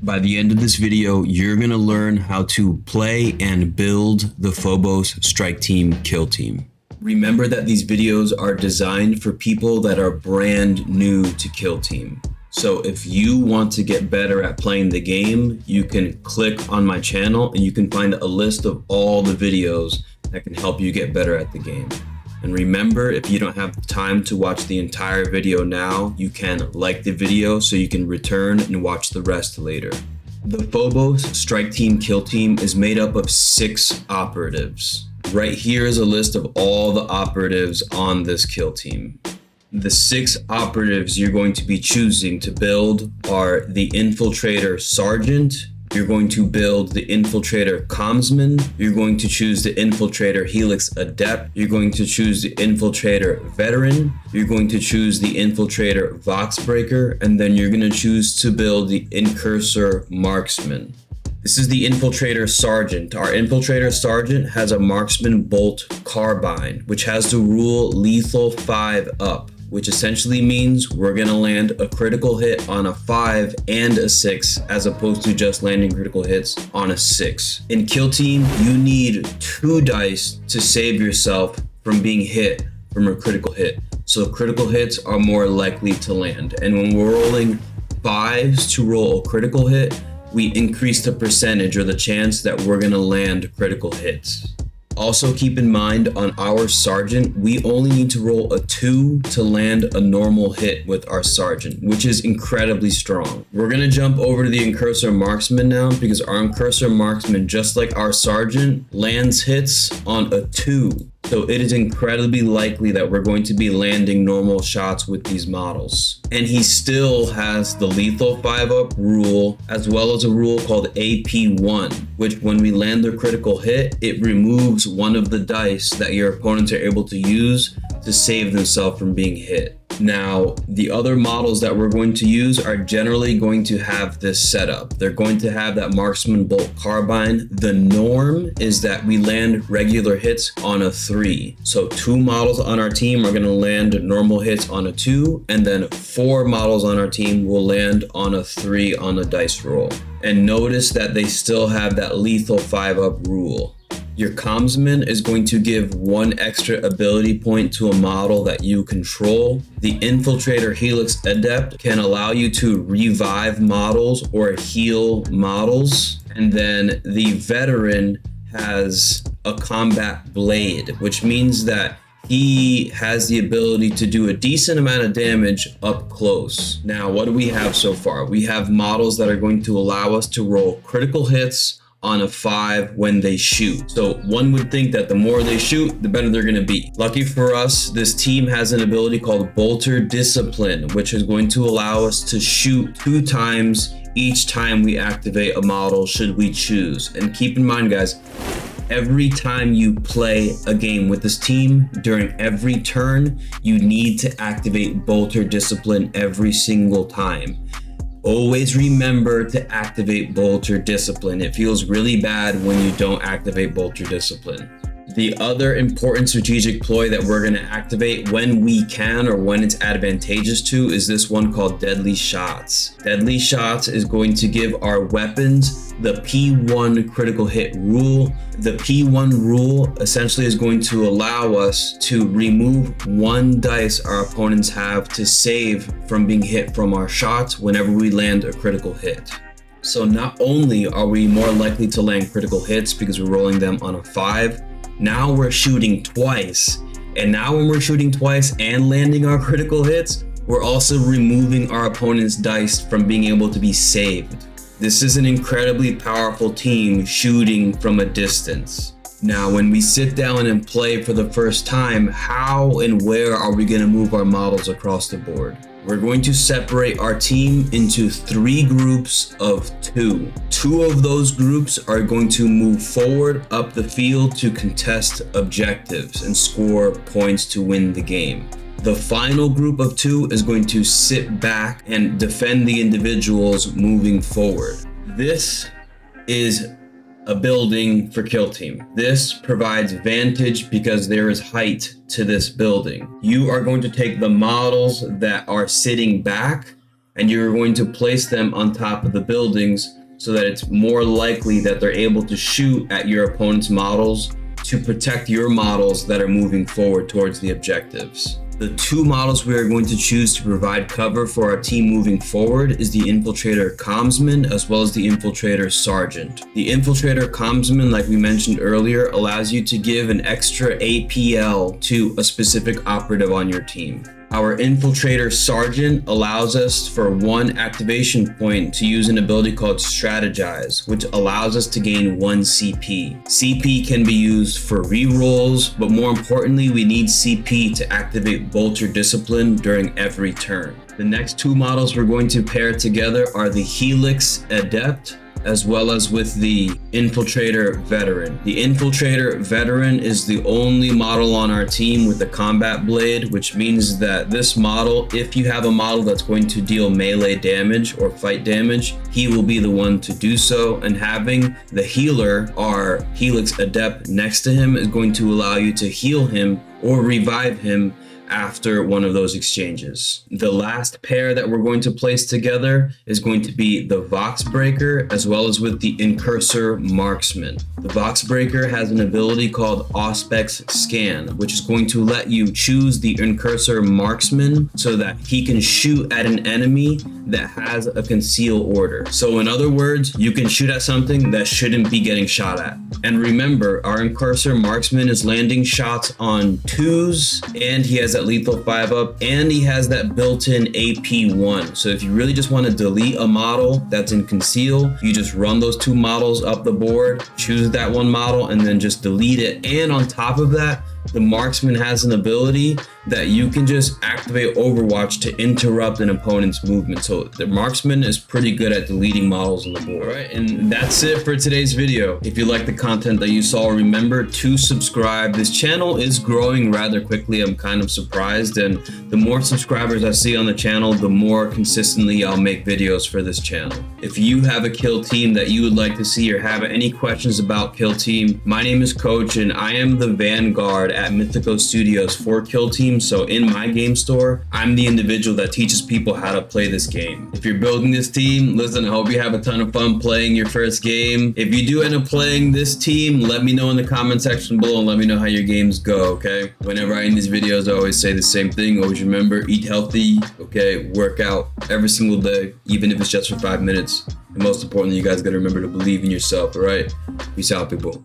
By the end of this video, you're going to learn how to play and build the Phobos Strike Team Kill Team. Remember that these videos are designed for people that are brand new to Kill Team. So if you want to get better at playing the game, you can click on my channel and you can find a list of all the videos that can help you get better at the game. And remember, if you don't have time to watch the entire video now, you can like the video so you can return and watch the rest later. The Phobos Strike Team Kill Team is made up of 6 operatives. Right here is a list of all the operatives on this kill team. The 6 operatives you're going to be choosing to build are the Infiltrator Sergeant. You're going to build the Infiltrator Commsman. You're going to choose the Infiltrator Helix Adept. You're going to choose the Infiltrator Veteran. You're going to choose the Infiltrator Voxbreaker. And then you're going to choose to build the Incursor Marksman. This is the Infiltrator Sergeant. Our Infiltrator Sergeant has a Marksman Bolt Carbine, which has the rule Lethal 5 up, which essentially means we're going to land a critical hit on a 5 and a 6 as opposed to just landing critical hits on a 6. In Kill Team, you need 2 dice to save yourself from being hit from a critical hit. So critical hits are more likely to land. And when we're rolling 5s to roll a critical hit, we increase the percentage or the chance that we're going to land critical hits. Also keep in mind, on our Sergeant, we only need to roll a 2 to land a normal hit with our Sergeant, which is incredibly strong. We're going to jump over to the Incursor Marksman now, because our Incursor Marksman, just like our Sergeant, lands hits on a 2. So it is incredibly likely that we're going to be landing normal shots with these models. And he still has the Lethal 5 up rule, as well as a rule called AP1, which when we land a critical hit, it removes one of the dice that your opponents are able to use to save themselves from being hit. Now, the other models that we're going to use are generally going to have this setup. They're going to have that Marksman Bolt Carbine. The norm is that we land regular hits on a 3. So 2 models on our team are going to land normal hits on a 2, and then 4 models on our team will land on a 3 on a dice roll. And notice that they still have that Lethal 5 up rule. Your Commsman is going to give 1 extra ability point to a model that you control. The Infiltrator Helix Adept can allow you to revive models or heal models. And then the Veteran has a Combat Blade, which means that he has the ability to do a decent amount of damage up close. Now, what do we have so far? We have models that are going to allow us to roll critical hits on a 5 when they shoot. So one would think that the more they shoot, the better they're going to be. Lucky for us, this team has an ability called Bolter Discipline, which is going to allow us to shoot 2 times each time we activate a model should we choose. And keep in mind, guys, every time you play a game with this team, during every turn, you need to activate Bolter Discipline every single time. Always remember to activate Bolter Discipline. It feels really bad when you don't activate Bolter Discipline. The other important strategic ploy that we're going to activate when we can or when it's advantageous to is this one called Deadly Shots. Deadly Shots is going to give our weapons the P1 critical hit rule. The P1 rule essentially is going to allow us to remove 1 dice our opponents have to save from being hit from our shots whenever we land a critical hit. So not only are we more likely to land critical hits because we're rolling them on a 5, now we're shooting twice. And now when we're shooting twice and landing our critical hits, we're also removing our opponent's dice from being able to be saved. This is an incredibly powerful team shooting from a distance. Now, when we sit down and play for the first time, how and where are we going to move our models across the board? We're going to separate our team into 3 groups of 2. 2 of those groups are going to move forward up the field to contest objectives and score points to win the game. The final group of 2 is going to sit back and defend the individuals moving forward. This is a building for Kill Team. This provides vantage because there is height to this building. You are going to take the models that are sitting back and you're going to place them on top of the buildings so that it's more likely that they're able to shoot at your opponent's models to protect your models that are moving forward towards the objectives. The two models we are going to choose to provide cover for our team moving forward is the Infiltrator Commsman as well as the Infiltrator Sergeant. The Infiltrator Commsman, like we mentioned earlier, allows you to give an extra APL to a specific operative on your team. Our Infiltrator Sergeant allows us for one activation point to use an ability called Strategize, which allows us to gain 1 CP. CP can be used for rerolls, but more importantly, we need CP to activate Bolter Discipline during every turn. The next two models we're going to pair together are the Helix Adept as well as with the Infiltrator Veteran. The Infiltrator Veteran is the only model on our team with the combat blade, which means that this model, if you have a model that's going to deal melee damage or fight damage, he will be the one to do so, and having the healer, our Helix Adept, next to him is going to allow you to heal him or revive him after one of those exchanges. The last pair that we're going to place together is going to be the Voxbreaker as well as with the Incursor Marksman. The Voxbreaker has an ability called Auspex Scan, which is going to let you choose the Incursor Marksman so that he can shoot at an enemy that has a conceal order. So in other words, you can shoot at something that shouldn't be getting shot at. And remember, our Incursor Marksman is landing shots on 2s, and he has that lethal 5-up, and he has that built-in AP1. So if you really just want to delete a model that's in conceal, you just run those two models up the board, choose that one model, and then just delete it. And on top of that, the Marksman has an ability that you can just activate Overwatch to interrupt an opponent's movement. So the Marksman is pretty good at deleting models on the board. All right, and that's it for today's video. If you like the content that you saw, remember to subscribe. This channel is growing rather quickly. I'm kind of surprised, and the more subscribers I see on the channel, the more consistently I'll make videos for this channel. If you have a kill team that you would like to see or have any questions about Kill Team, my name is Coach, and I am the Vanguard at Mythico Studios for Kill Team. So in my game store, I'm the individual that teaches people how to play this game. If you're building this team, listen, I hope you have a ton of fun playing your first game. If you do end up playing this team, let me know in the comment section below and let me know how your games go, okay? Whenever I end these videos, I always say the same thing. Always remember, eat healthy, okay? Work out every single day, even if it's just for 5 minutes. And most importantly, you guys gotta remember to believe in yourself, all right? Peace out, people.